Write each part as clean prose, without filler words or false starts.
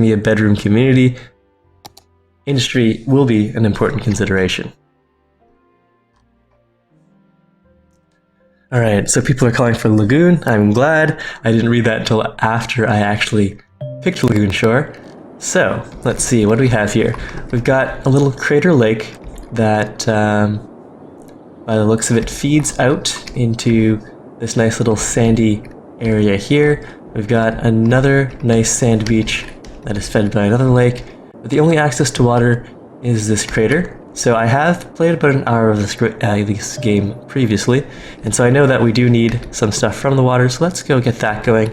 be a bedroom community, industry will be an important consideration. Alright, so people are calling for Lagoon. I'm glad. I didn't read that until after I actually picked Lagoon Shore. So, let's see, what do we have here? We've got a little crater lake that, by the looks of it, feeds out into this nice little sandy area here. We've got another nice sand beach that is fed by another lake, but the only access to water is this crater. So I have played about an hour of this game previously, and so I know that we do need some stuff from the water, so let's go get that going.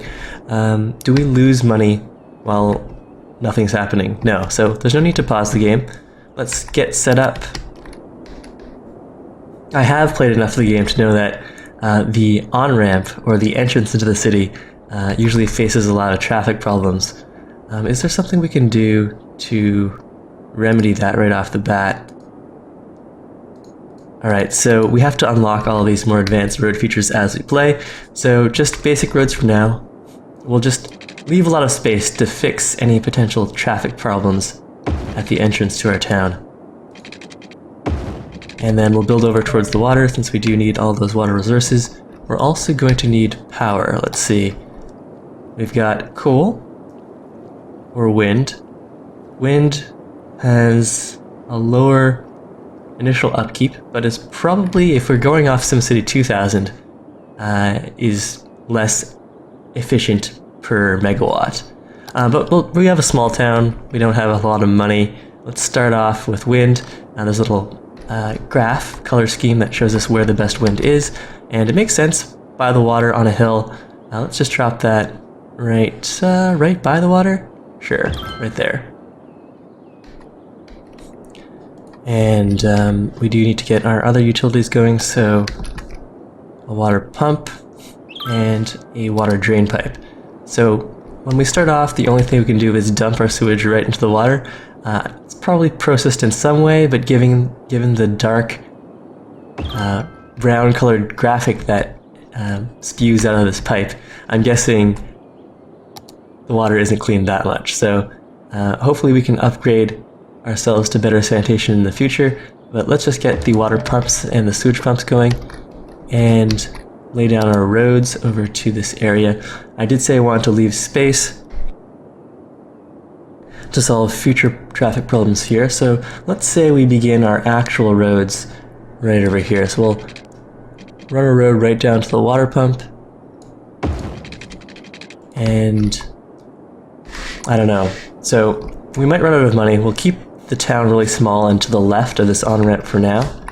Do we lose money while nothing's happening? No, so there's no need to pause the game. Let's get set up. I have played enough of the game to know that the on-ramp, or the entrance into the city, usually faces a lot of traffic problems. Is there something we can do to remedy that right off the bat? Alright, so we have to unlock all of these more advanced road features as we play, so just basic roads for now. We'll just leave a lot of space to fix any potential traffic problems at the entrance to our town. And then we'll build over towards the water, since we do need all those water resources. We're also going to need power. Let's see. We've got coal or wind. Wind has a lower initial upkeep, but is probably, if we're going off SimCity 2000, is less efficient per megawatt. But we have a small town, we don't have a lot of money. Let's start off with wind. There's a little graph, color scheme that shows us where the best wind is, and it makes sense by the water on a hill. Let's just drop that right by the water? Sure, right there. And we do need to get our other utilities going, so a water pump and a water drain pipe. So when we start off, the only thing we can do is dump our sewage right into the water. It's probably processed in some way, but given the dark brown colored graphic that spews out of this pipe, I'm guessing the water isn't cleaned that much. So hopefully we can upgrade ourselves to better sanitation in the future, but let's just get the water pumps and the sewage pumps going and lay down our roads over to this area. I did say I wanted to leave space to solve future traffic problems here, so let's say we begin our actual roads right over here. So we'll run a road right down to the water pump, and I don't know, so we might run out of money. We'll keep the town really small and to the left of this on-ramp for now.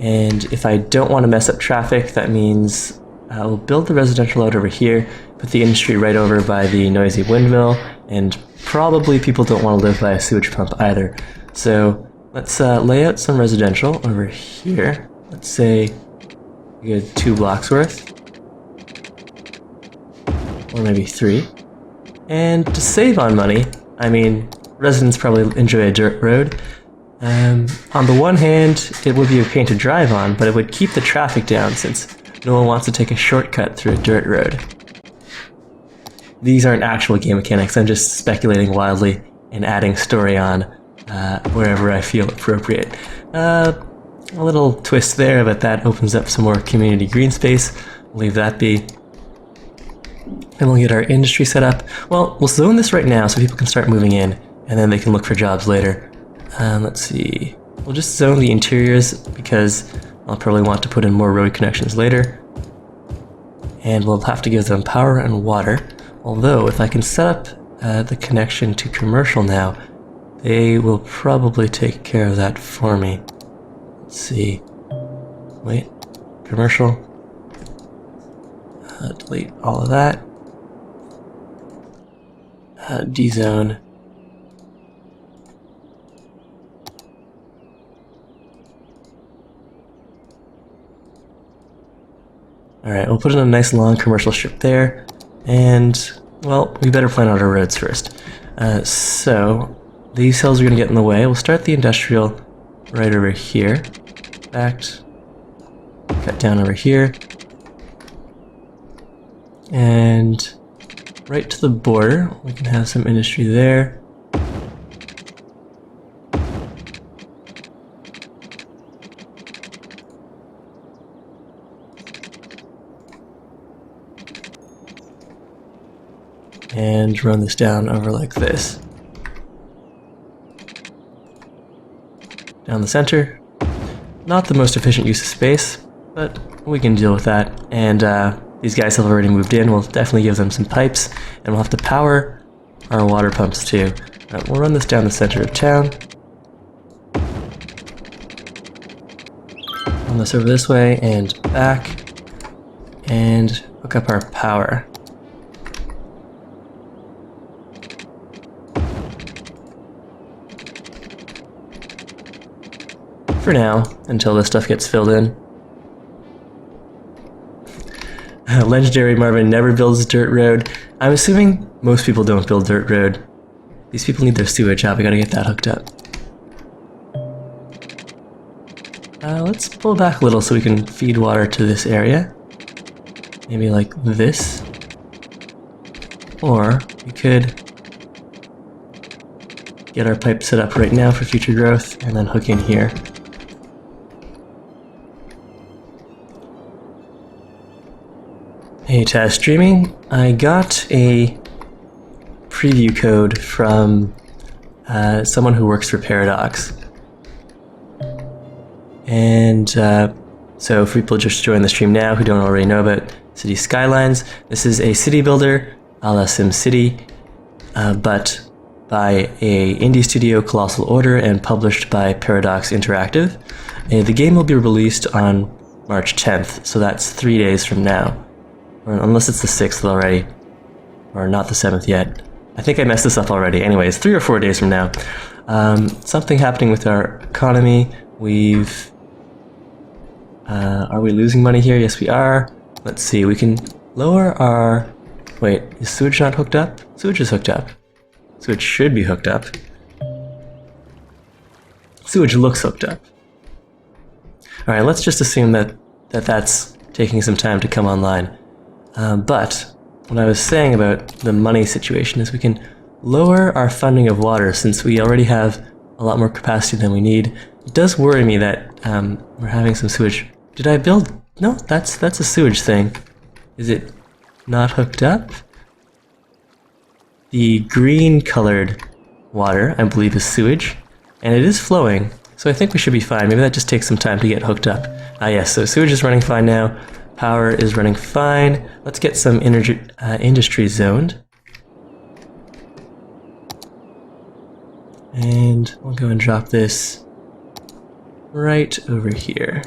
And if I don't want to mess up traffic, that means we'll build the residential out over here, put the industry right over by the noisy windmill, and probably people don't want to live by a sewage pump either. So let's lay out some residential over here. Let's say we get 2 blocks worth, or maybe 3. And to save on money, I mean, residents probably enjoy a dirt road. On the one hand, it would be a pain to drive on, but it would keep the traffic down since no one wants to take a shortcut through a dirt road. These aren't actual game mechanics, I'm just speculating wildly and adding story on wherever I feel appropriate. A little twist there, but that opens up some more community green space. We'll leave that be. And we'll get our industry set up. Well, we'll zone this right now so people can start moving in, and then they can look for jobs later. Let's see. We'll just zone the interiors because I'll probably want to put in more road connections later. And we'll have to give them power and water. Although, if I can set up the connection to commercial now, they will probably take care of that for me. Let's see. Wait. Commercial. Delete all of that. D-zone. Alright, we'll put in a nice long commercial strip there, and, well, we better plan out our roads first. So, these hills are going to get in the way. We'll start the industrial right over here. Backed. Cut down over here. And right to the border. We can have some industry there. And run this down over like this. Down the center. Not the most efficient use of space, but we can deal with that. And these guys have already moved in. We'll definitely give them some pipes, and we'll have to power our water pumps too. We'll run this down the center of town. Run this over this way and back, and hook up our power. For now, until this stuff gets filled in. Legendary Marvin never builds dirt road. I'm assuming most people don't build dirt road. These people need their sewage out. We gotta get that hooked up. Let's pull back a little so we can feed water to this area. Maybe like this. Or we could get our pipe set up right now for future growth and then hook in here. Hey, test streaming. I got a preview code from someone who works for Paradox. And so for people just joining the stream now who don't already know about City Skylines, this is a city builder a la SimCity, but by a indie studio, Colossal Order, and published by Paradox Interactive. The game will be released on March 10th, so that's 3 days from now. Or unless it's the 6th already. Or not the 7th yet. I think I messed this up already. Anyways, 3 or 4 days from now. Something happening with our economy. Are we losing money here? Yes, we are. Let's see, we can lower our... Wait, is sewage not hooked up? Sewage is hooked up. Sewage should be hooked up. Sewage looks hooked up. Alright, let's just assume that's taking some time to come online. But what I was saying about the money situation is we can lower our funding of water since we already have a lot more capacity than we need. It does worry me that we're having some sewage. Did I build? No, that's a sewage thing. Is it not hooked up? The green colored water, I believe, is sewage, and it is flowing, so I think we should be fine. Maybe that just takes some time to get hooked up. Yes, so sewage is running fine now. Power is running fine. Let's get some industry zoned. And we'll go and drop this right over here.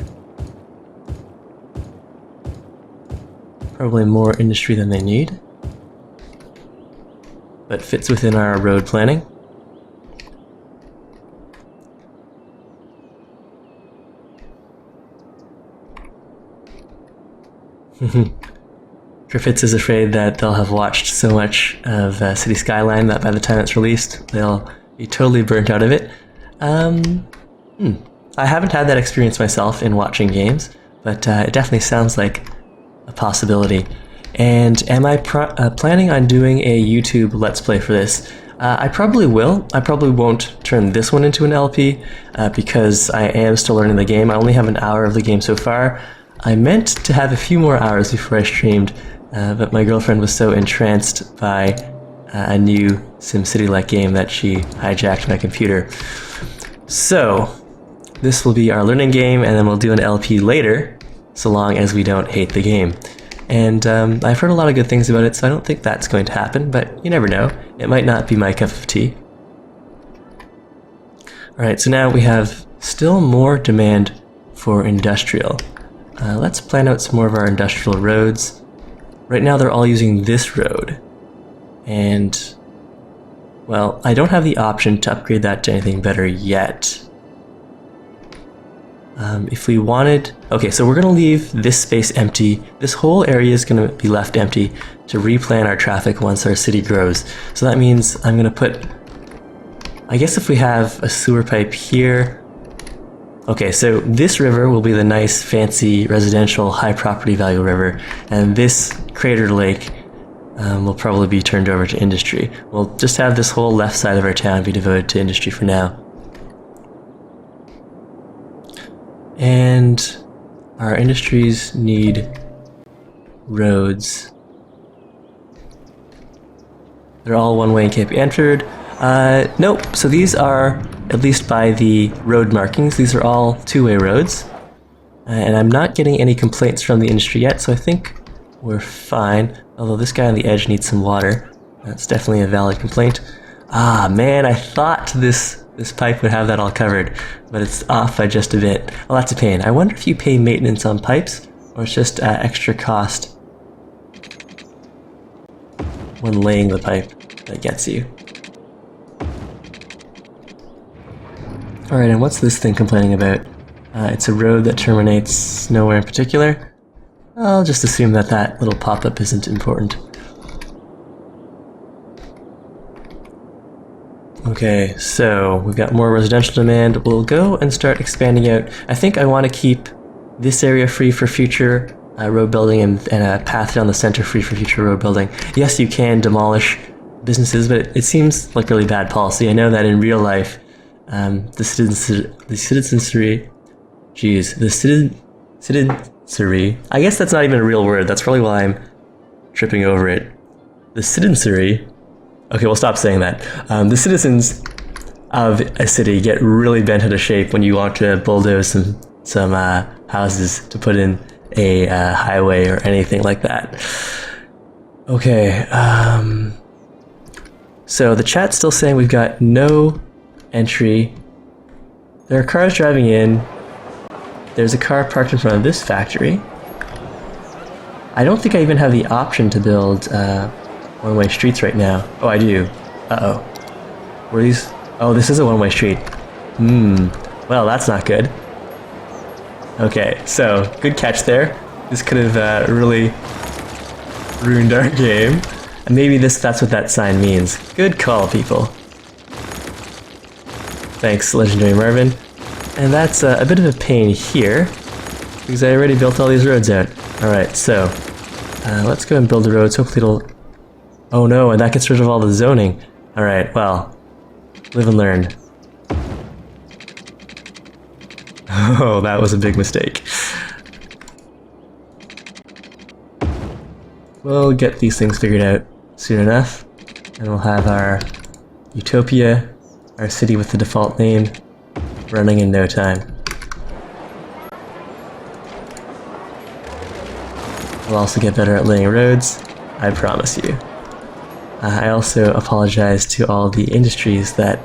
Probably more industry than they need, but fits within our road planning. Griffiths is afraid that they'll have watched so much of City Skyline that by the time it's released, they'll be totally burnt out of it. I haven't had that experience myself in watching games, but it definitely sounds like a possibility. And am I planning on doing a YouTube Let's Play for this? I probably will. I probably won't turn this one into an LP because I am still learning the game. I only have an hour of the game so far. I meant to have a few more hours before I streamed, but my girlfriend was so entranced by a new SimCity-like game that she hijacked my computer. So this will be our learning game, and then we'll do an LP later, so long as we don't hate the game. And I've heard a lot of good things about it, so I don't think that's going to happen, but you never know. It might not be my cup of tea. Alright, so now we have still more demand for industrial. Let's plan out some more of our industrial roads. Right now they're all using this road. And, well, I don't have the option to upgrade that to anything better yet. If we wanted... Okay, so we're going to leave this space empty. This whole area is going to be left empty to replan our traffic once our city grows. So that means I'm going to put... I guess if we have a sewer pipe here... Okay, so this river will be the nice, fancy, residential, high property value river. And this crater lake will probably be turned over to industry. We'll just have this whole left side of our town be devoted to industry for now. And our industries need roads. They're all one-way and can't be entered. Nope, so these are, at least by the road markings, these are all two-way roads. And I'm not getting any complaints from the industry yet, so I think we're fine. Although this guy on the edge needs some water. That's definitely a valid complaint. Ah, man, I thought this pipe would have that all covered, but it's off by just a bit. Well, that's a pain. I wonder if you pay maintenance on pipes, or it's just extra cost when laying the pipe that gets you. Alright, and what's this thing complaining about? It's a road that terminates nowhere in particular. I'll just assume that that little pop-up isn't important. Okay, so we've got more residential demand. We'll go and start expanding out. I think I want to keep this area free for future road building and a path down the center free for future road building. Yes, you can demolish businesses, but it seems like really bad policy. I know that in real life, the citizenry, I guess that's not even a real word. That's probably why I'm tripping over it. The citizenry. Okay, we'll stop saying that. The citizens of a city get really bent out of shape when you want to bulldoze some houses to put in a highway or anything like that. Okay, so the chat's still saying we've got no entry. There are cars driving in. There's a car parked in front of this factory. I don't think I even have the option to build one-way streets right now. Oh, I do. Uh-oh. Were these? Oh, this is a one-way street. Well, that's not good. Okay, so good catch there. This could have really ruined our game. And maybe that's what that sign means. Good call, people. Thanks, Legendary Marvin. And that's a bit of a pain here, because I already built all these roads out. Alright, so let's go and build the roads. Hopefully it'll... Oh no, and that gets rid of all the zoning. Alright, well, live and learn. Oh, that was a big mistake. We'll get these things figured out soon enough, and we'll have our utopia, our city with the default name, running in no time. We'll also get better at laying roads, I promise you. I also apologize to all the industries that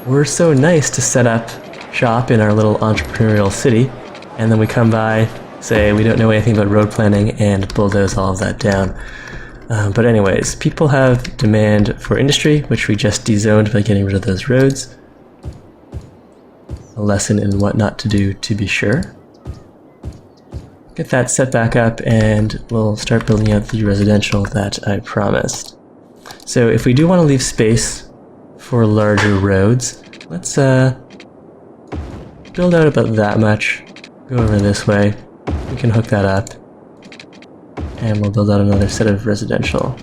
were so nice to set up shop in our little entrepreneurial city, and then we come by, say we don't know anything about road planning, and bulldoze all of that down. But anyways, people have demand for industry, which we just dezoned by getting rid of those roads. A lesson in what not to do, to be sure. Get that set back up, and we'll start building out the residential that I promised. So if we do want to leave space for larger roads, let's build out about that much. Go over this way. We can hook that up. And we'll build out another set of residential.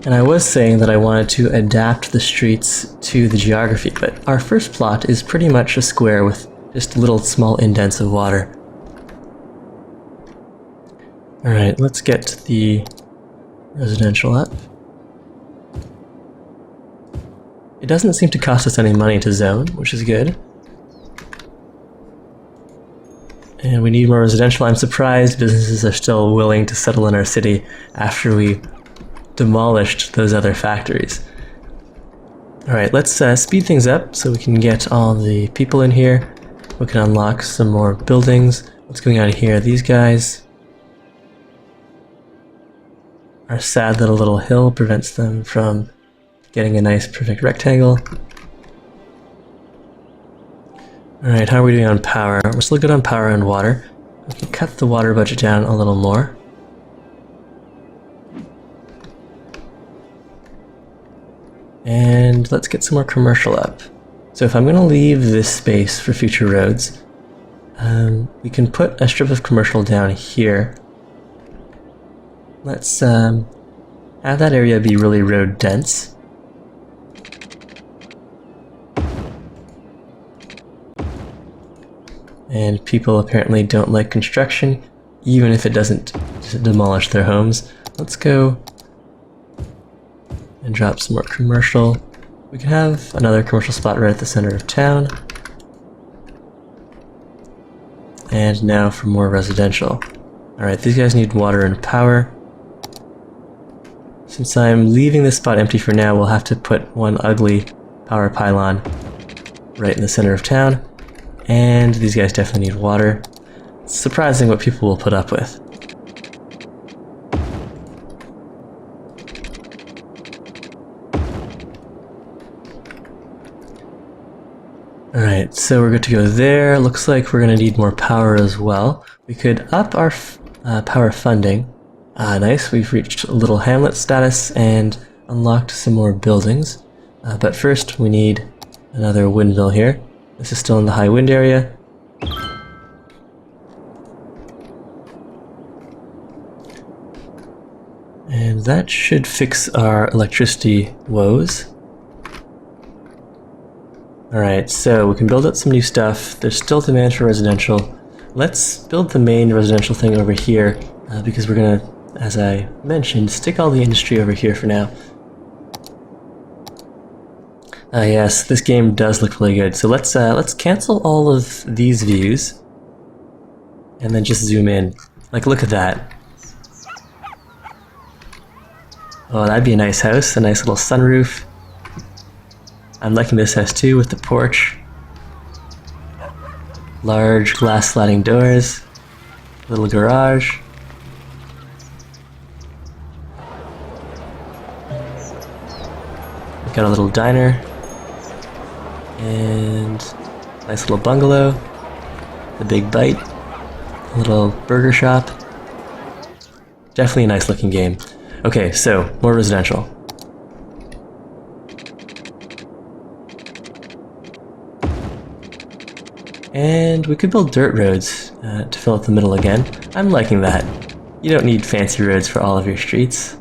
And I was saying that I wanted to adapt the streets to the geography, but our first plot is pretty much a square with just little small indents of water. Alright, let's get the residential up. It doesn't seem to cost us any money to zone, which is good. And we need more residential. I'm surprised businesses are still willing to settle in our city after we demolished those other factories. Alright, let's speed things up so we can get all the people in here. We can unlock some more buildings. What's going on here? These guys are sad that a little hill prevents them from getting a nice perfect rectangle. Alright, how are we doing on power? We're still good on power and water. We can cut the water budget down a little more. And let's get some more commercial up. So if I'm going to leave this space for future roads, We can put a strip of commercial down here. Let's have that area be really road dense. And people apparently don't like construction, even if it doesn't demolish their homes. Let's go and drop some more commercial. We can have another commercial spot right at the center of town. And now for more residential. Alright, these guys need water and power. Since I'm leaving this spot empty for now, we'll have to put one ugly power pylon right in the center of town. And these guys definitely need water. It's surprising what people will put up with. Alright, so we're good to go there. Looks like we're going to need more power as well. We could up our power funding. Nice, we've reached a little hamlet status and unlocked some more buildings. But first we need another windmill here. This is still in the high wind area. And that should fix our electricity woes. Alright, so we can build out some new stuff. There's still demand for residential. Let's build the main residential thing over here, because we're gonna, as I mentioned, stick all the industry over here for now. Yes, this game does look really good. So let's cancel all of these views, and then just zoom in. Like, look at that. Oh, that'd be a nice house, a nice little sunroof. I'm liking this house too, with the porch. Large glass sliding doors. Little garage. We've got a little diner. And nice little bungalow. The Big Bite. A little burger shop. Definitely a nice looking game. Okay, so more residential. And we could build dirt roads to fill up the middle again. I'm liking that. You don't need fancy roads for all of your streets.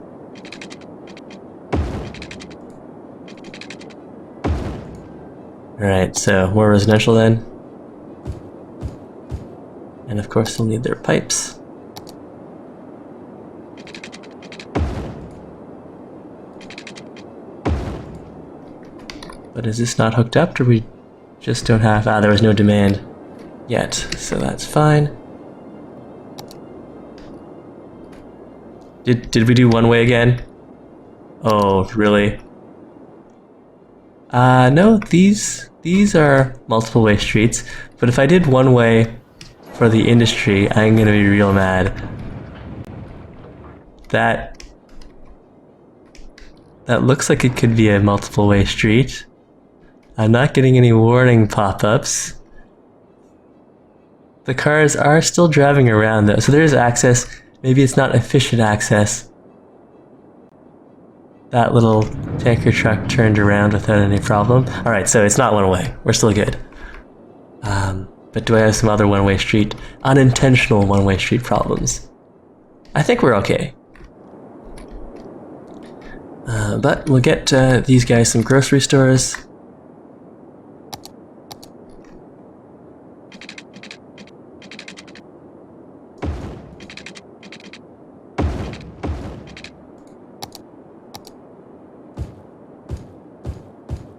Alright, so more residential then. And of course they'll need their pipes. But is this not hooked up, or we just don't have... there was no demand yet, so that's fine. Did we do one way again? Oh, really? No, these are multiple way streets, but if I did one way for the industry, I'm gonna be real mad. That looks like it could be a multiple way street. I'm not getting any warning pop-ups. The cars are still driving around though, so there is access. Maybe it's not efficient access. That little tanker truck turned around without any problem. Alright, so it's not one way. We're still good. But do I have some other one-way street, unintentional one-way street problems? I think we're okay. But we'll get these guys some grocery stores.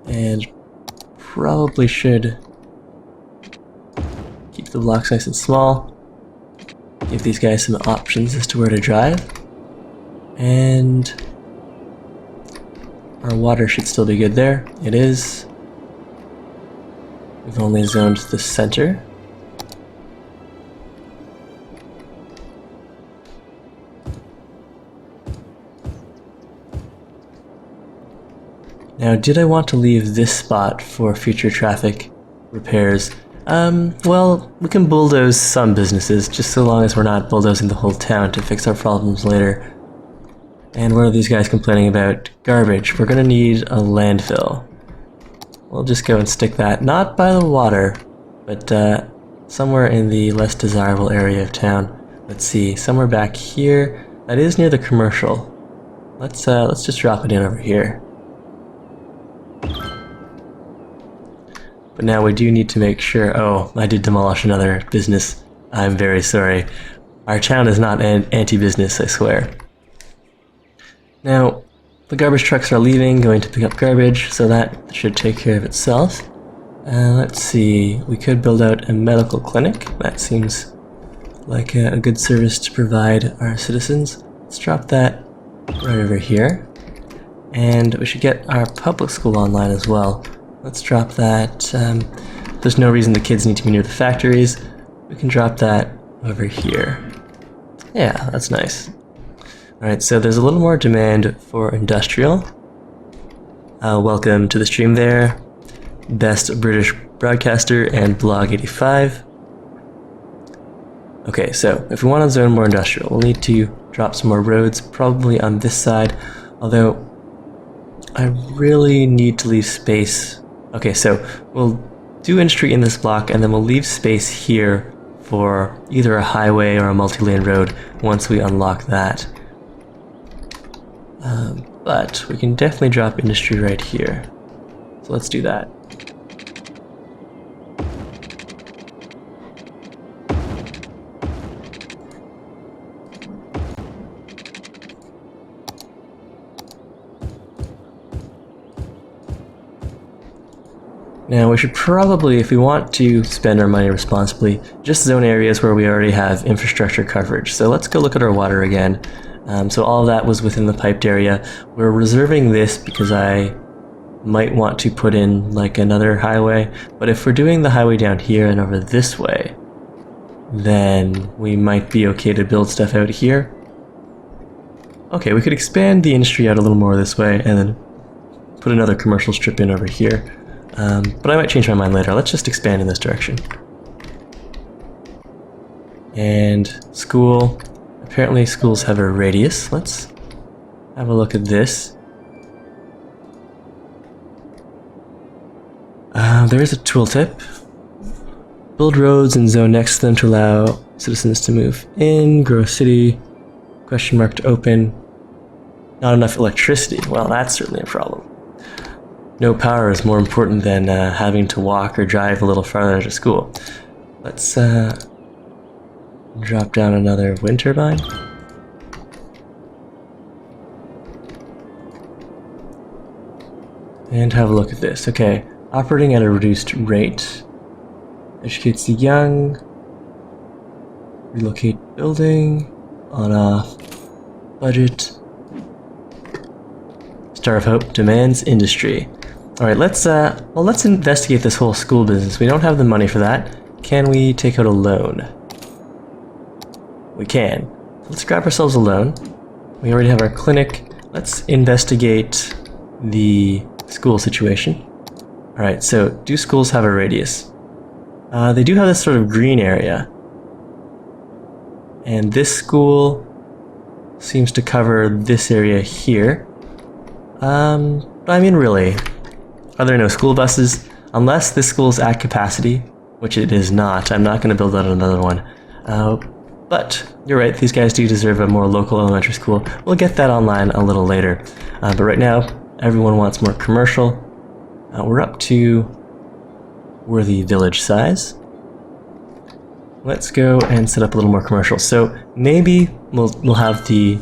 And probably should keep the blocks nice and small. Give these guys some options as to where to drive. And our water should still be good there. It is. We've only zoned the center. Now, did I want to leave this spot for future traffic repairs? Well, we can bulldoze some businesses, just so long as we're not bulldozing the whole town to fix our problems later. And what are these guys complaining about? Garbage. We're gonna need a landfill. We'll just go and stick that, not by the water, but somewhere in the less desirable area of town. Let's see, somewhere back here. That is near the commercial. Let's just drop it in over here. But now we do need to make sure... Oh, I did demolish another business. I'm very sorry. Our town is not an anti-business, I swear. Now, the garbage trucks are leaving, going to pick up garbage, so that should take care of itself. Let's see, we could build out a medical clinic. That seems like a good service to provide our citizens. Let's drop that right over here. And we should get our public school online as well. Let's drop that. There's no reason the kids need to be near the factories. We can drop that over here. Yeah, that's nice. Alright, so there's a little more demand for industrial. Welcome to the stream there. Best British broadcaster and Blog 85. Okay, so if we want to zone more industrial, we'll need to drop some more roads, probably on this side, although I really need to leave space. Okay, so we'll do industry in this block, and then we'll leave space here for either a highway or a multi-lane road once we unlock that. But we can definitely drop industry right here. So let's do that. Now we should probably, if we want to spend our money responsibly, just zone areas where we already have infrastructure coverage. So let's go look at our water again. So all of that was within the piped area. We're reserving this because I might want to put in like another highway, but if we're doing the highway down here and over this way, then we might be okay to build stuff out here. Okay, we could expand the industry out a little more this way and then put another commercial strip in over here. But I might change my mind later. Let's just expand in this direction. And school. Apparently schools have a radius. Let's have a look at this. There is a tooltip. Build roads and zone next to them to allow citizens to move in. Grow a city. Question mark to open. Not enough electricity. Well, that's certainly a problem. No power is more important than having to walk or drive a little farther to school. Let's drop down another wind turbine. And have a look at this. Okay, operating at a reduced rate. Educates the young. Relocate building. On-off. Budget. Star of Hope demands industry. Alright, let's investigate this whole school business. We don't have the money for that. Can we take out a loan? We can. Let's grab ourselves a loan. We already have our clinic. Let's investigate the school situation. Alright, so do schools have a radius? They do have this sort of green area. And this school seems to cover this area here. I mean, really, are there no school buses? Unless this school is at capacity, which it is not, I'm not going to build out another one. But you're right, these guys do deserve a more local elementary school. We'll get that online a little later. But right now, everyone wants more commercial. We're up to worthy village size. Let's go and set up a little more commercial. So maybe we'll have the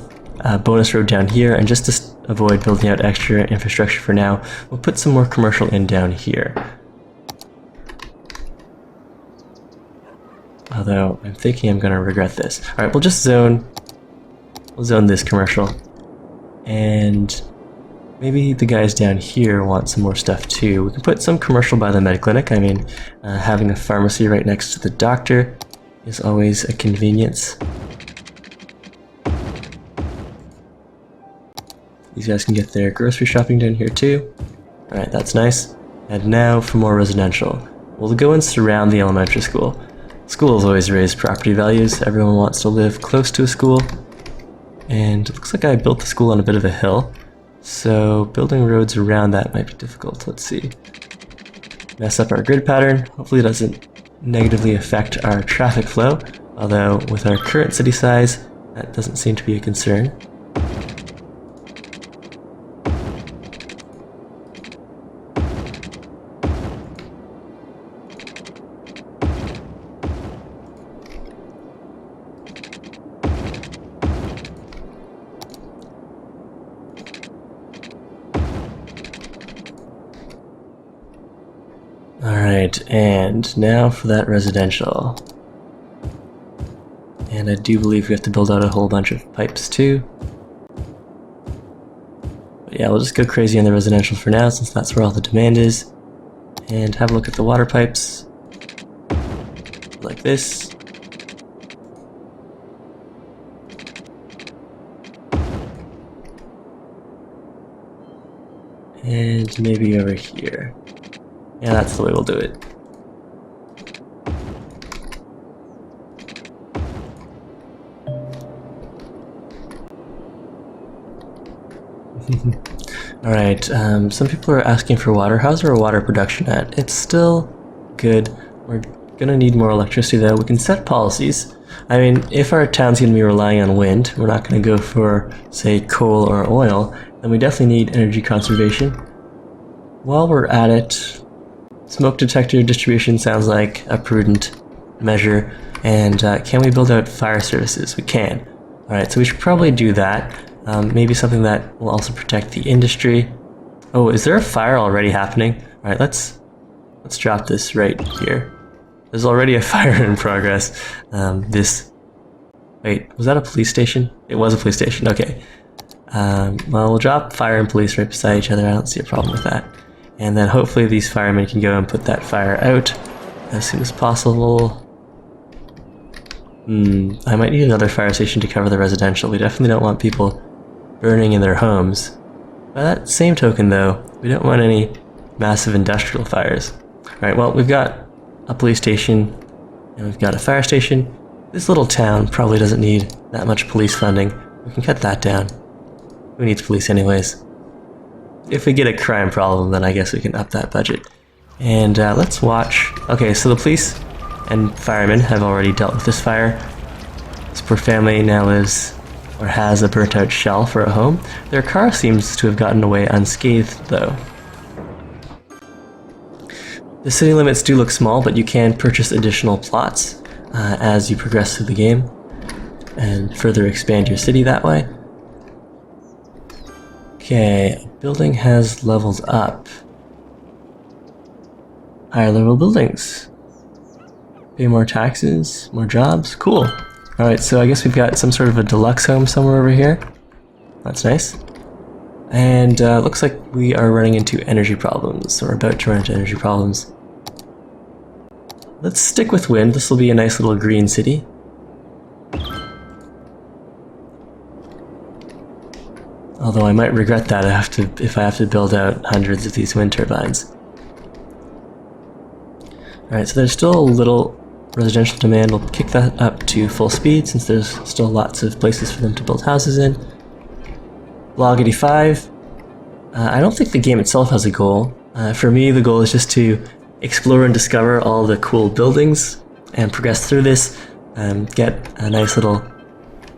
bonus road down here, and just to avoid building out extra infrastructure for now, we'll put some more commercial in down here. Although, I'm thinking I'm going to regret this. Alright, we'll zone this commercial. And maybe the guys down here want some more stuff too. We can put some commercial by the med clinic. I mean, having a pharmacy right next to the doctor is always a convenience. These guys can get their grocery shopping down here too. Alright, that's nice. And now for more residential. We'll go and surround the elementary school. Schools always raise property values. Everyone wants to live close to a school. And it looks like I built the school on a bit of a hill. So building roads around that might be difficult. Let's see. Mess up our grid pattern. Hopefully it doesn't negatively affect our traffic flow, although with our current city size, that doesn't seem to be a concern. Alright, and now for that residential. And I do believe we have to build out a whole bunch of pipes too. But yeah, we'll just go crazy on the residential for now, since that's where all the demand is. And have a look at the water pipes. Like this. And maybe over here. Yeah, that's the way we'll do it. Alright, some people are asking for water. How's our water production at? It's still good. We're gonna need more electricity though. We can set policies. I mean, if our town's gonna be relying on wind, we're not gonna go for, say, coal or oil, then we definitely need energy conservation. While we're at it, smoke detector distribution sounds like a prudent measure. And can we build out fire services? We can. Alright, so we should probably do that. Maybe something that will also protect the industry. Oh, is there a fire already happening? Alright, let's drop this right here. There's already a fire in progress. Wait, was that a police station? It was a police station, okay. Well, we'll drop fire and police right beside each other. I don't see a problem with that. And then hopefully these firemen can go and put that fire out as soon as possible. I might need another fire station to cover the residential. We definitely don't want people burning in their homes. By that same token though, we don't want any massive industrial fires. Alright, well, we've got a police station and we've got a fire station. This little town probably doesn't need that much police funding. We can cut that down. Who needs police anyways? If we get a crime problem, then I guess we can up that budget. And let's watch. Okay, so the police and firemen have already dealt with this fire. This poor family now lives, or has, a burnt out shell for a home. Their car seems to have gotten away unscathed though. The city limits do look small, but you can purchase additional plots as you progress through the game and further expand your city that way. Okay, building has leveled up. Higher level buildings. Pay more taxes, more jobs, cool. Alright, so I guess we've got some sort of a deluxe home somewhere over here. That's nice. And looks like we are running into energy problems, or about to run into energy problems. Let's stick with wind. This will be a nice little green city. Although I might regret that if I have to build out hundreds of these wind turbines. Alright, so there's still a little residential demand. We'll kick that up to full speed since there's still lots of places for them to build houses in. Blog 85. I don't think the game itself has a goal. For me, the goal is just to explore and discover all the cool buildings and progress through this and get a nice little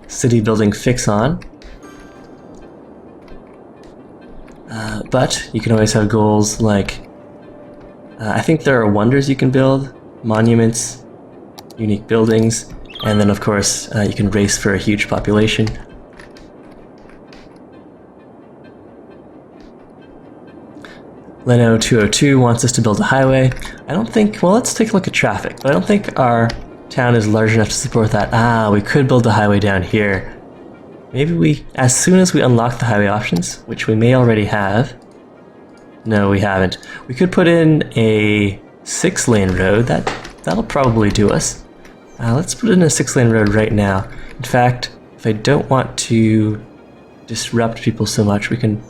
city building fix on. But you can always have goals like, I think there are wonders you can build, monuments, unique buildings, and then of course you can race for a huge population. Leno 202 wants us to build a highway. I don't think, well, let's take a look at traffic, but I don't think our town is large enough to support that. We could build a highway down here. Maybe as soon as we unlock the highway options, which we may already have. No, we haven't. We could put in a 6-lane road. That'll probably do us. Let's put in a 6-lane road right now. In fact, if I don't want to disrupt people so much, we can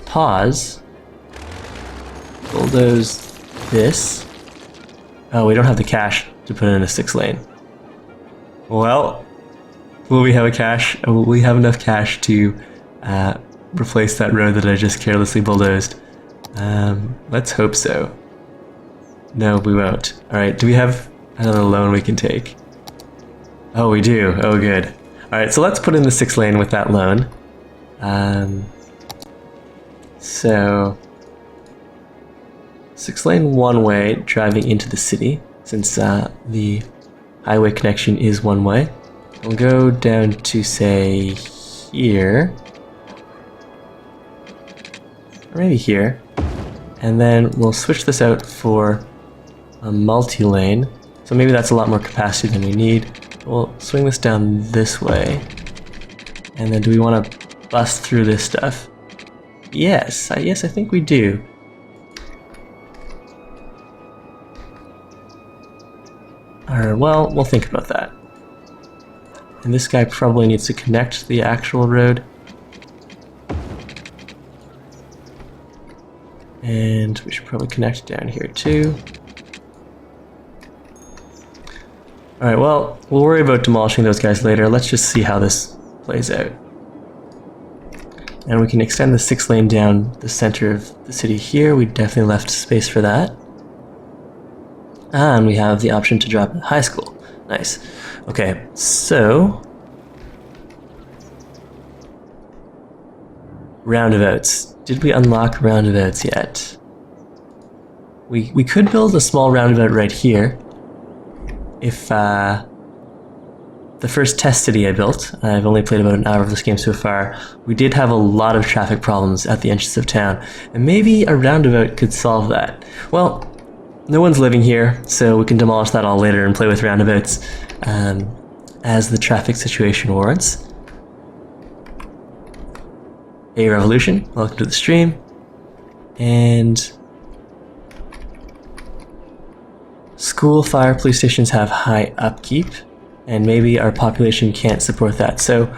pause. Bulldoze this. Oh, we don't have the cash to put in a 6-lane. Well, will we have will we have enough cash to replace that road that I just carelessly bulldozed? Let's hope so. No, we won't. Alright, do we have another loan we can take. Oh, we do. Oh, good. Alright, so let's put in the 6 lane with that loan. So 6 lane one way driving into the city, since the highway connection is one way. We'll go down to, say, here. Or maybe here. And then we'll switch this out for a multi-lane. So maybe that's a lot more capacity than we need. We'll swing this down this way. And then do we want to bust through this stuff? Yes, I think we do. Alright, well, we'll think about that. And this guy probably needs to connect to the actual road. And we should probably connect down here too. Alright, well, we'll worry about demolishing those guys later. Let's just see how this plays out. And we can extend the 6 lane down the center of the city here. We definitely left space for that. And we have the option to drop a high school. Nice. Okay, so roundabouts. Did we unlock roundabouts yet? We could build a small roundabout right here. If the first test city I built, I've only played about an hour of this game so far, we did have a lot of traffic problems at the entrance of town, and maybe a roundabout could solve that. Well, no one's living here, so we can demolish that all later and play with roundabouts as the traffic situation warrants. Hey Revolution, welcome to the stream. And school, fire, police stations have high upkeep, and maybe our population can't support that. So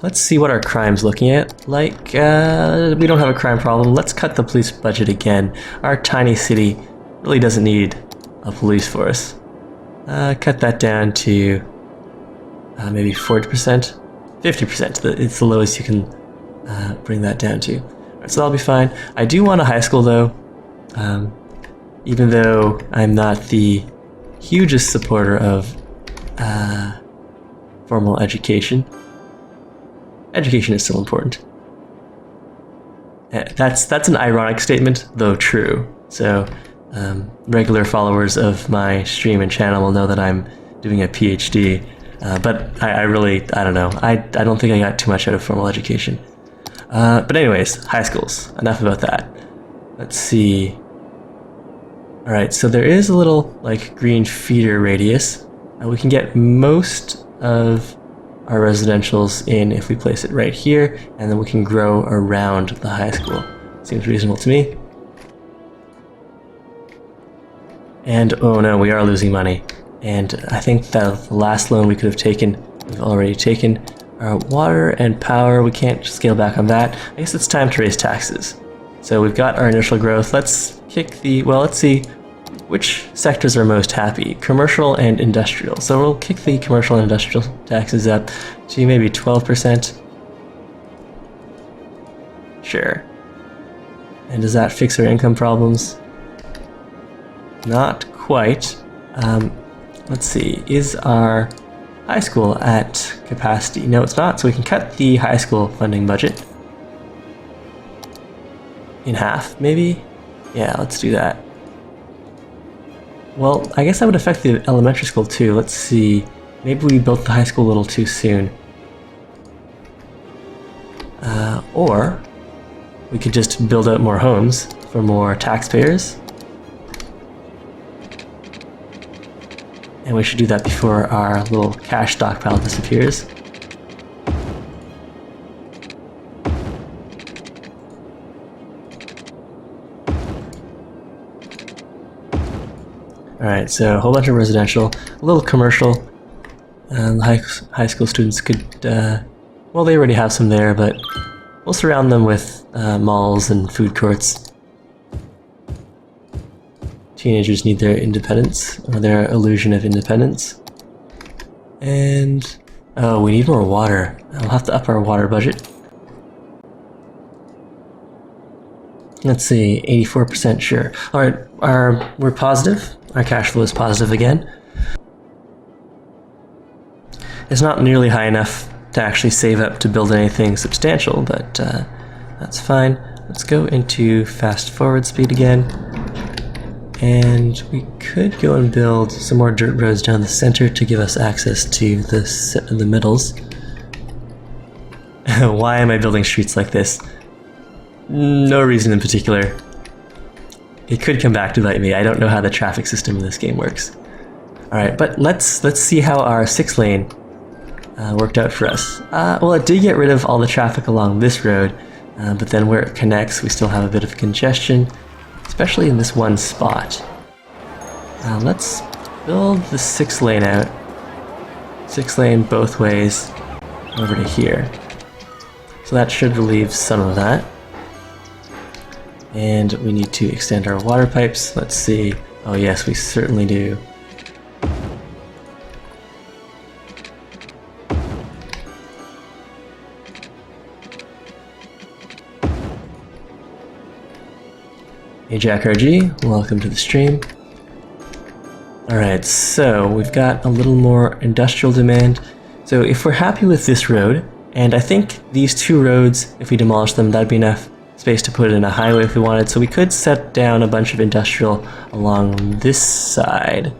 let's see what our crime's looking at. Like, we don't have a crime problem. Let's cut the police budget again. Our tiny city really doesn't need a police force. Cut that down to maybe 40%, 50%. It's the lowest you can bring that down to. Right, so that'll be fine. I do want a high school though, even though I'm not the hugest supporter of formal education. Education is still important. That's an ironic statement, though true. So regular followers of my stream and channel will know that I'm doing a PhD. But I don't know. I don't think I got too much out of formal education. But anyways, high schools. Enough about that. Let's see. Alright, so there is a little, like, green feeder radius. We can get most of our residentials in if we place it right here, and then we can grow around the high school. Seems reasonable to me. And, oh no, we are losing money. And I think that the last loan we could have taken, we've already taken. Our water and power, we can't scale back on that. I guess it's time to raise taxes. So we've got our initial growth. Let's kick the, well, let's see which sectors are most happy. Commercial and industrial. So we'll kick the commercial and industrial taxes up to maybe 12%. Sure. And does that fix our income problems? Not quite. Let's see, is our high school at capacity? No, it's not, so we can cut the high school funding budget in half, maybe? Yeah, let's do that. Well, I guess that would affect the elementary school too. Let's see, maybe we built the high school a little too soon. Or we could just build out more homes for more taxpayers. And we should do that before our little cash stockpile disappears. Alright, so a whole bunch of residential, a little commercial, and high school students could, well, they already have some there, but we'll surround them with malls and food courts. Teenagers need their independence, or their illusion of independence. And, oh, we need more water. I'll have to up our water budget. Let's see, 84% sure. Alright, we're positive. our cash flow is positive again. It's not nearly high enough to actually save up to build anything substantial, but that's fine. Let's go into fast forward speed again. And we could go and build some more dirt roads down the center to give us access to the middles. Why am I building streets like this? No reason in particular. It could come back to bite me. I don't know how the traffic system in this game works. Alright, but let's see how our 6-lane worked out for us. Well, it did get rid of all the traffic along this road, but then where it connects we still have a bit of congestion, especially in this one spot. Let's build the 6-lane out. 6-lane both ways over to here. So that should relieve some of that. And we need to extend our water pipes. Let's see. Oh yes, we certainly do. Hey Jack RG, welcome to the stream. Alright, so we've got a little more industrial demand. So if we're happy with this road, and I think these 2 roads, if we demolish them, that'd be enough space to put in a highway if we wanted, so we could set down a bunch of industrial along this side.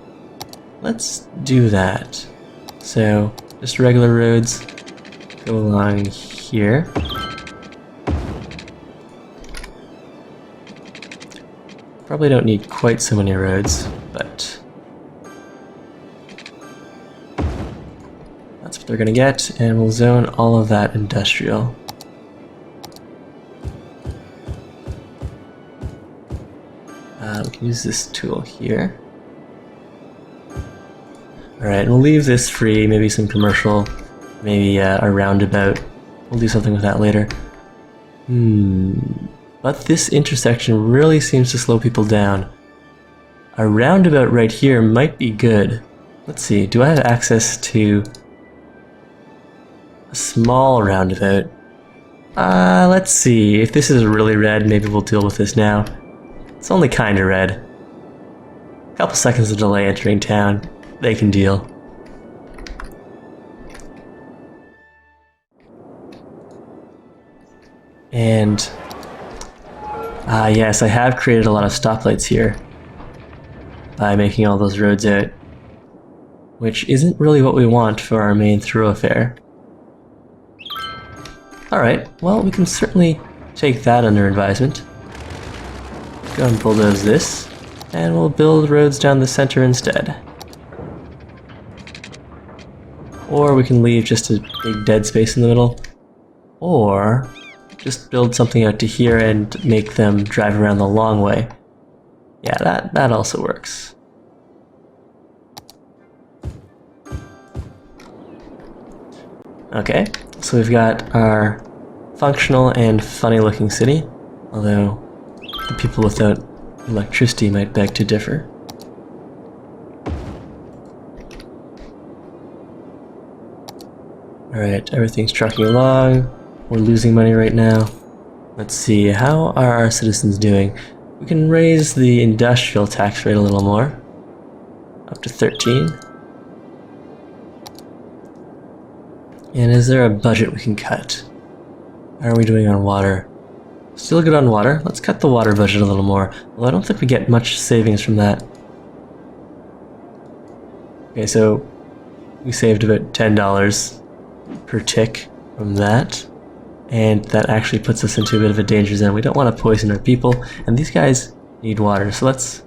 Let's do that. So, just regular roads go along here. Probably don't need quite so many roads, but that's what they're gonna get, and we'll zone all of that industrial. We can use this tool here. Alright, we'll leave this free, maybe some commercial, maybe a roundabout. We'll do something with that later. But this intersection really seems to slow people down. A roundabout right here might be good. Let's see, do I have access to a small roundabout? Let's see, if this is really red, maybe we'll deal with this now. It's only kinda red. A couple seconds of delay entering town. They can deal. And yes, I have created a lot of stoplights here by making all those roads out, which isn't really what we want for our main thoroughfare. Alright, well, we can certainly take that under advisement. Go and bulldoze this, and we'll build roads down the center instead. Or we can leave just a big dead space in the middle, or just build something out to here and make them drive around the long way. Yeah, that also works. Okay, so we've got our functional and funny looking city, although the people without electricity might beg to differ. Alright, everything's trucking along. We're losing money right now. Let's see, how are our citizens doing? We can raise the industrial tax rate a little more. Up to 13. And is there a budget we can cut? How are we doing on water? Still good on water. Let's cut the water budget a little more. Well, I don't think we get much savings from that. Okay, so we saved about $10 per tick from that. And that actually puts us into a bit of a danger zone. We don't want to poison our people, and these guys need water. So let's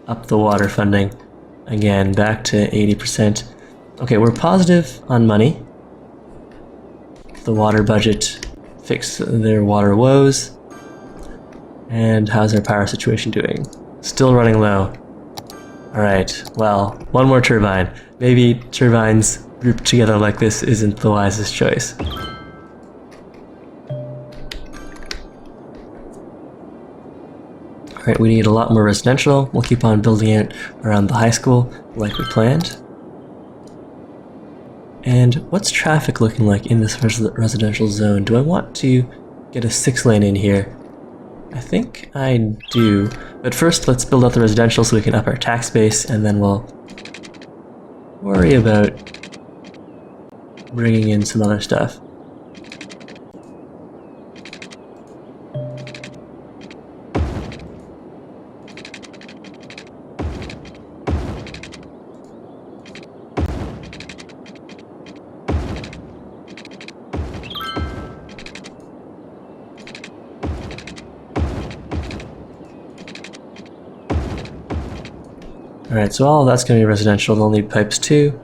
up the water funding again, back to 80%. Okay, we're positive on money. The water budget fixed their water woes. And how's our power situation doing? Still running low. Alright, well, one more turbine. Maybe turbines grouped together like this isn't the wisest choice. Alright, we need a lot more residential. We'll keep on building it around the high school like we planned. And what's traffic looking like in this residential zone? Do I want to get a 6-lane in here? I think I do. But first, let's build out the residential so we can up our tax base, and then we'll worry about bringing in some other stuff. Alright, so all of that's going to be residential. They'll need pipes too.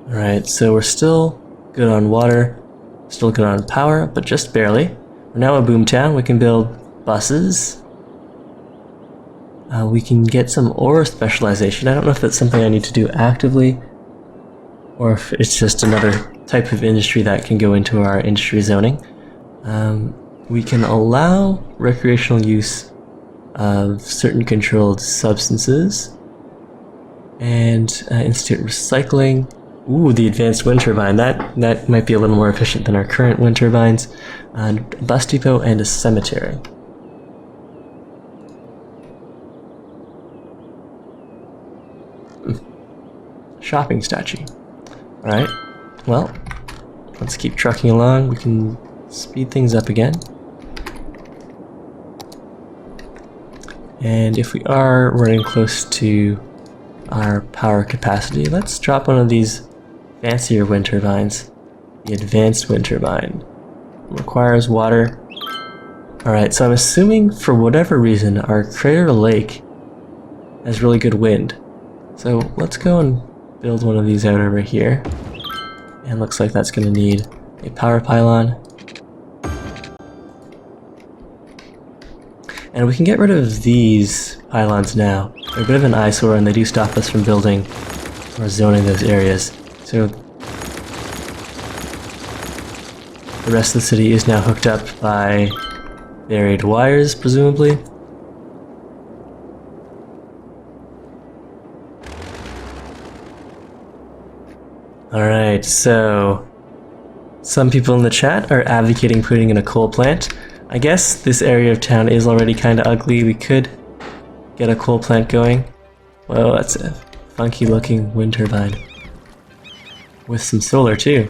Alright, so we're still good on water, still good on power, but just barely. We're now a boomtown. We can build buses. We can get some ore specialization. I don't know if that's something I need to do actively, or if it's just another type of industry that can go into our industry zoning. We can allow recreational use of certain controlled substances, and institute recycling. Ooh, the advanced wind turbine. That might be a little more efficient than our current wind turbines. A bus depot and a cemetery. Shopping statue. Alright, well, let's keep trucking along. We can speed things up again. And if we are running close to our power capacity, let's drop one of these fancier wind turbines. The advanced wind turbine. Requires water. Alright, so I'm assuming for whatever reason our crater lake has really good wind. So let's go and build one of these out over here. And looks like that's going to need a power pylon. And we can get rid of these pylons now. They're a bit of an eyesore and they do stop us from building or zoning those areas. So the rest of the city is now hooked up by buried wires, presumably. Alright, so some people in the chat are advocating putting in a coal plant. I guess this area of town is already kind of ugly. We could get a coal plant going. Whoa, that's a funky looking wind turbine. With some solar too.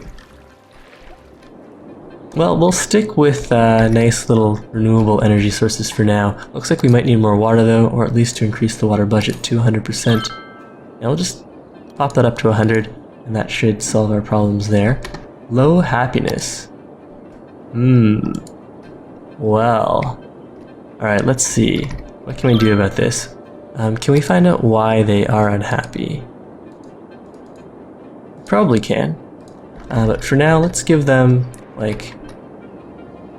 Well, we'll stick with nice little renewable energy sources for now. Looks like we might need more water though, or at least to increase the water budget to 100%. And we'll just pop that up to 100, and that should solve our problems there. Low happiness. Well. Alright, let's see. What can we do about this? Can we find out why they are unhappy? Probably can. But for now, let's give them, like,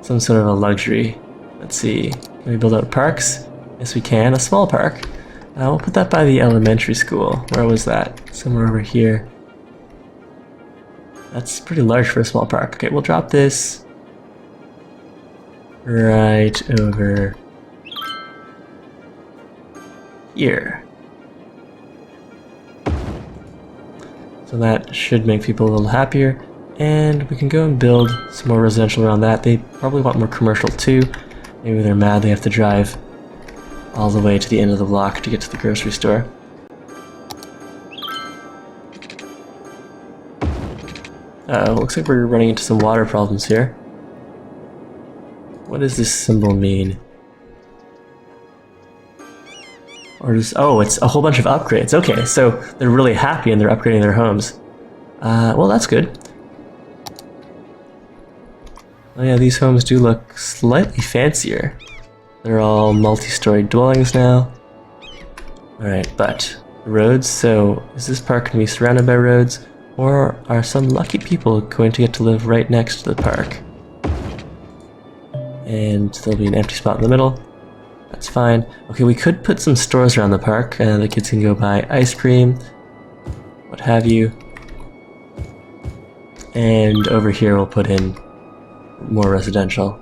some sort of a luxury. Let's see. Can we build out parks? Yes, we can. A small park. We'll put that by the elementary school. Where was that? Somewhere over here. That's pretty large for a small park. Okay, we'll drop this right over here. So that should make people a little happier. And we can go and build some more residential around that. They probably want more commercial too. Maybe they're mad they have to drive all the way to the end of the block to get to the grocery store. Looks like we're running into some water problems here. What does this symbol mean? Or is, oh, it's a whole bunch of upgrades. Okay, so they're really happy and they're upgrading their homes. Well, that's good. Oh yeah, these homes do look slightly fancier. They're all multi-storied dwellings now. Alright, but roads, so is this park going to be surrounded by roads? Or are some lucky people going to get to live right next to the park? And there'll be an empty spot in the middle. That's fine. Okay, we could put some stores around the park, and the kids can go buy ice cream, what have you. And over here we'll put in more residential.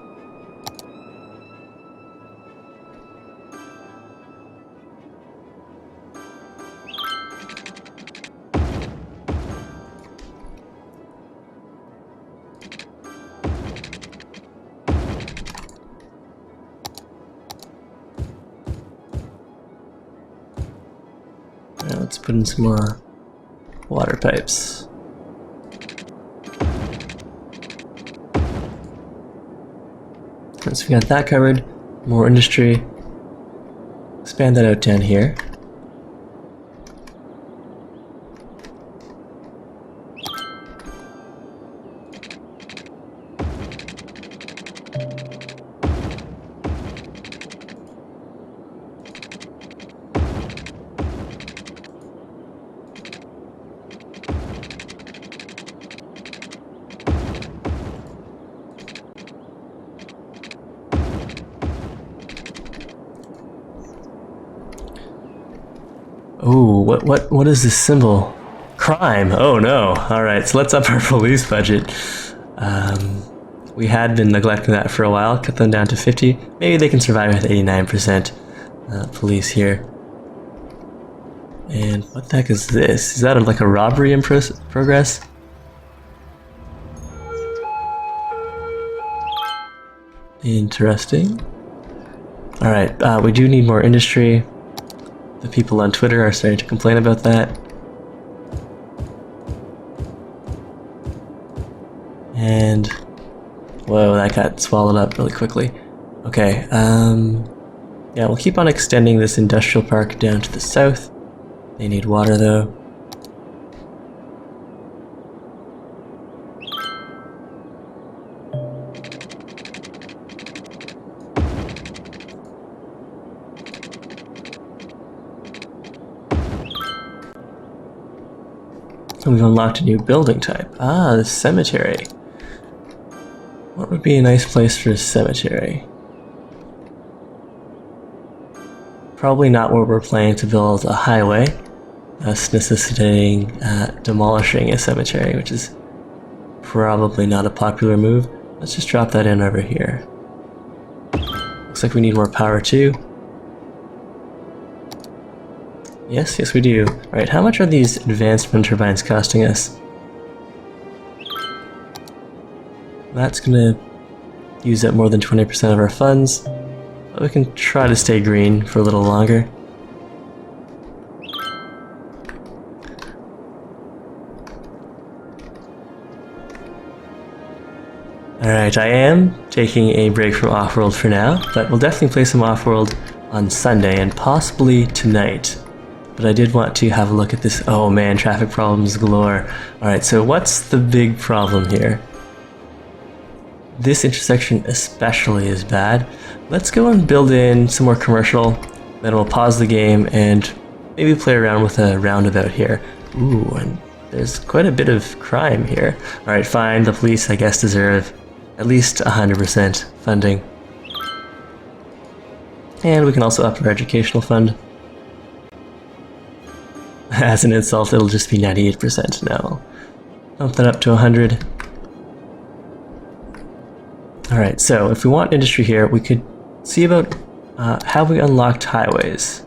Now let's put in some more water pipes. So we got that covered. More industry. Expand that out down here. Ooh, what is this symbol? Crime! Oh no! Alright, so let's up our police budget. We had been neglecting that for a while, cut them down to 50. Maybe they can survive with 89% police here. And what the heck is this? Is that like a robbery in progress? Interesting. Alright, we do need more industry. The people on Twitter are starting to complain about that. And whoa, that got swallowed up really quickly. Okay, yeah, we'll keep on extending this industrial park down to the south. They need water though. And we've unlocked a new building type. Ah, the cemetery. What would be a nice place for a cemetery? Probably not where we're planning to build a highway, thus necessitating demolishing a cemetery, which is probably not a popular move. Let's just drop that in over here. Looks like we need more power too. Yes, we do. Alright, how much are these advanced wind turbines costing us? That's gonna use up more than 20% of our funds. But we can try to stay green for a little longer. Alright, I am taking a break from Off-World for now, but we'll definitely play some Off-World on Sunday and possibly tonight. But I did want to have a look at this. Oh man, traffic problems galore. Alright, so what's the big problem here? This intersection especially is bad. Let's go and build in some more commercial, then we'll pause the game and maybe play around with a roundabout here. Ooh, and there's quite a bit of crime here. Alright, fine, the police I guess deserve at least 100% funding. And we can also up our educational fund. As an insult, it'll just be 98% now. Bump that up to 100. Alright, so if we want industry here, we could see about have we unlocked highways?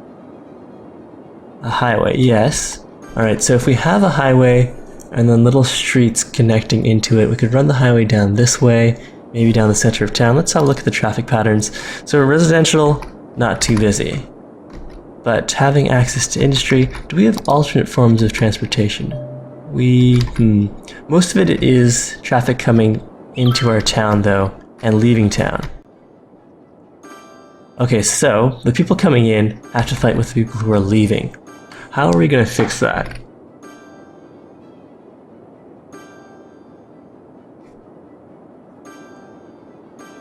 A highway, yes. Alright, so if we have a highway and then little streets connecting into it, we could run the highway down this way, maybe down the center of town. Let's have a look at the traffic patterns. So residential, not too busy. But having access to industry, do we have alternate forms of transportation? Most of it is traffic coming into our town though, and leaving town. Okay, so the people coming in have to fight with the people who are leaving. How are we going to fix that?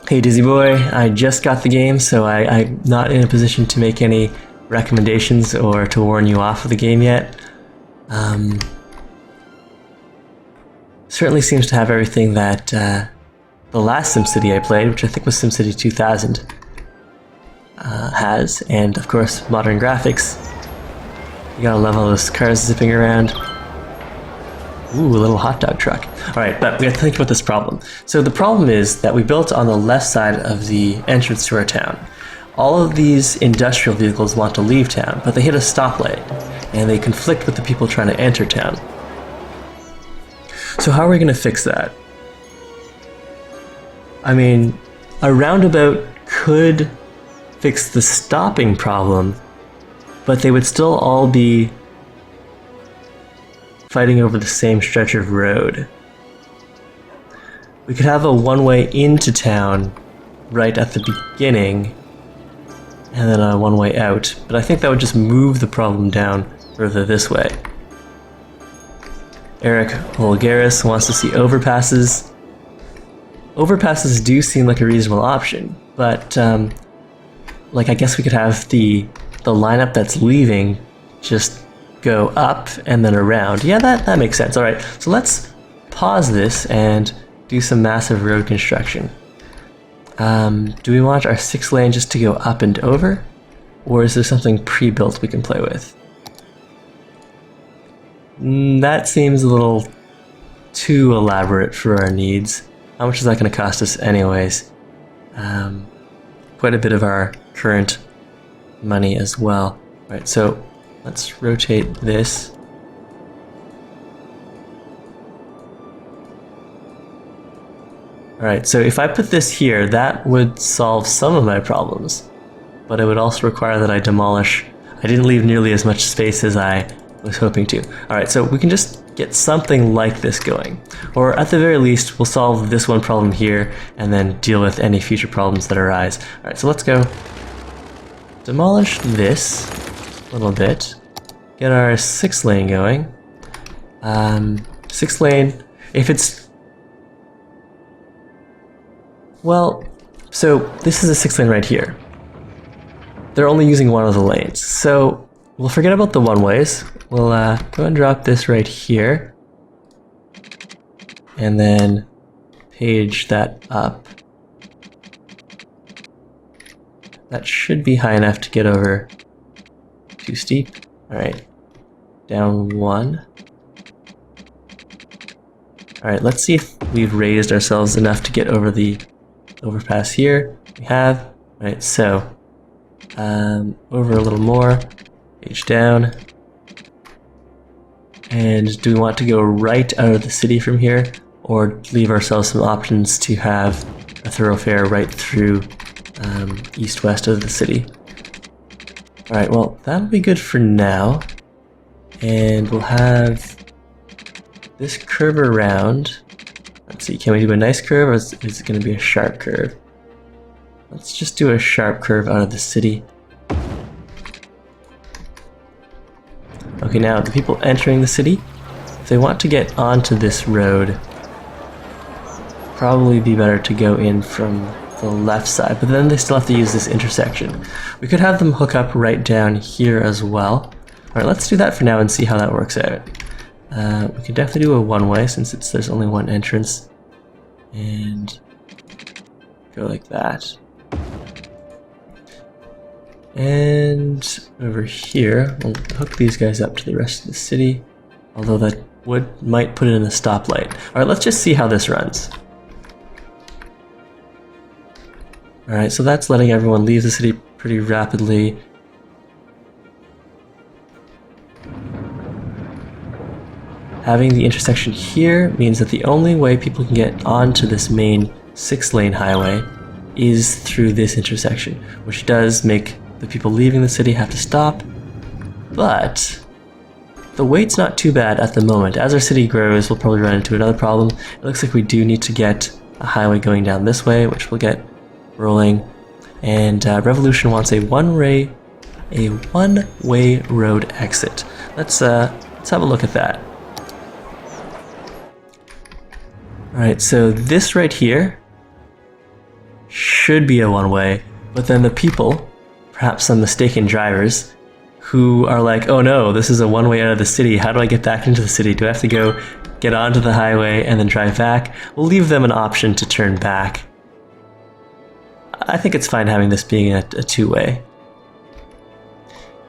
Hey Dizzy Boy, I just got the game, so I'm not in a position to make any recommendations or to warn you off of the game yet. Certainly seems to have everything that the last SimCity I played, which I think was SimCity 2000, has, and of course modern graphics. You gotta love all those cars zipping around. Ooh, a little hot dog truck. All right, but we have to think about this problem. So the problem is that we built on the left side of the entrance to our town. All of these industrial vehicles want to leave town, but they hit a stoplight, and they conflict with the people trying to enter town. So how are we going to fix that? I mean, a roundabout could fix the stopping problem, but they would still all be fighting over the same stretch of road. We could have a one-way into town right at the beginning, and then a one-way out, but I think that would just move the problem down further this way. Eric Holgaris wants to see overpasses. Overpasses do seem like a reasonable option, but like I guess we could have the lineup that's leaving just go up and then around. Yeah, that makes sense. All right, so let's pause this and do some massive road construction. Do we want our 6-lane just to go up and over, or is there something pre-built we can play with? That seems a little too elaborate for our needs. How much is that going to cost us anyways? Quite a bit of our current money as well. All right, so let's rotate this. Alright, so if I put this here, that would solve some of my problems, but it would also require that I demolish. I didn't leave nearly as much space as I was hoping to. Alright, so we can just get something like this going, or at the very least, we'll solve this one problem here and then deal with any future problems that arise. Alright, so let's go demolish this a little bit, get our 6-lane going. 6-lane, if it's well, so this is a 6-lane right here. They're only using one of the lanes, so we'll forget about the one-ways. We'll go and drop this right here, and then page that up. That should be high enough to get over too steep. All right, down 1. All right, let's see if we've raised ourselves enough to get over the overpass here. We have. Right, so over a little more, page down. And do we want to go right out of the city from here, or leave ourselves some options to have a thoroughfare right through east-west of the city? Alright, well, that'll be good for now. And we'll have this curve around. Let's see, can we do a nice curve, or is it going to be a sharp curve? Let's just do a sharp curve out of the city. Okay, now the people entering the city, if they want to get onto this road, probably be better to go in from the left side, but then they still have to use this intersection. We could have them hook up right down here as well. Alright, let's do that for now and see how that works out. We could definitely do a one-way since there's only one entrance, and go like that. And over here, we'll hook these guys up to the rest of the city, although that might put it in a stoplight. Alright, let's just see how this runs. Alright, so that's letting everyone leave the city pretty rapidly. Having the intersection here means that the only way people can get onto this main 6-lane highway is through this intersection, which does make the people leaving the city have to stop, but the wait's not too bad at the moment. As our city grows, we'll probably run into another problem. It looks like we do need to get a highway going down this way, which we'll get rolling, and Revolution wants a one-way road exit. Let's have a look at that. Alright, so this right here should be a one-way, but then the people, perhaps some mistaken drivers, who are like, oh no, this is a one-way out of the city, how do I get back into the city? Do I have to go get onto the highway and then drive back? We'll leave them an option to turn back. I think it's fine having this being a two-way.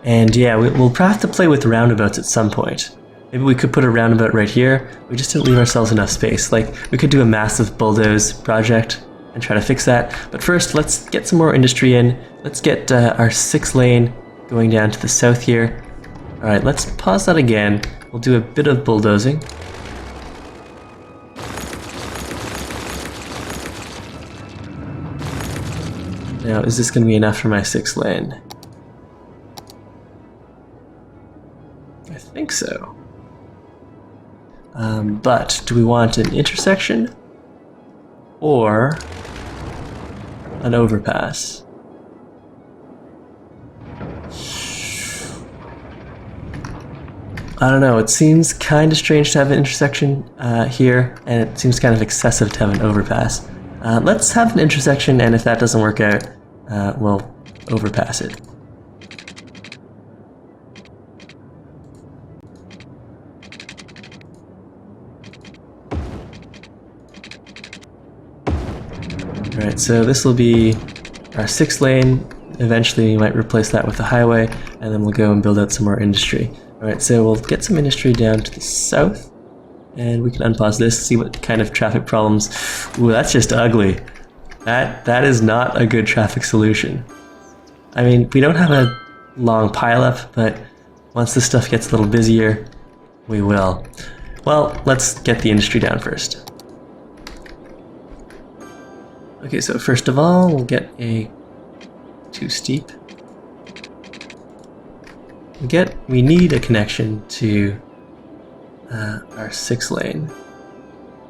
And yeah, we'll have to play with roundabouts at some point. Maybe we could put a roundabout right here. We just didn't leave ourselves enough space. Like, we could do a massive bulldoze project and try to fix that. But first, let's get some more industry in. Let's get our 6 lane going down to the south here. Alright, let's pause that again. We'll do a bit of bulldozing. Now, is this going to be enough for my 6 lane? I think so. But do we want an intersection or an overpass? I don't know, it seems kind of strange to have an intersection here, and it seems kind of excessive to have an overpass. Let's have an intersection, and if that doesn't work out, we'll overpass it. Alright, so this will be our 6 lane. Eventually we might replace that with a highway, and then we'll go and build out some more industry. Alright, so we'll get some industry down to the south, and we can unpause this, see what kind of traffic problems. Ooh, that's just ugly. That is not a good traffic solution. I mean, we don't have a long pileup, but once this stuff gets a little busier, we will. Well, let's get the industry down first. Okay, so first of all, we'll get a too steep. We need a connection to our 6 lane.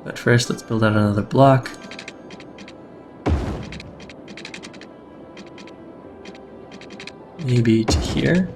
But first, let's build out another block. Maybe to here.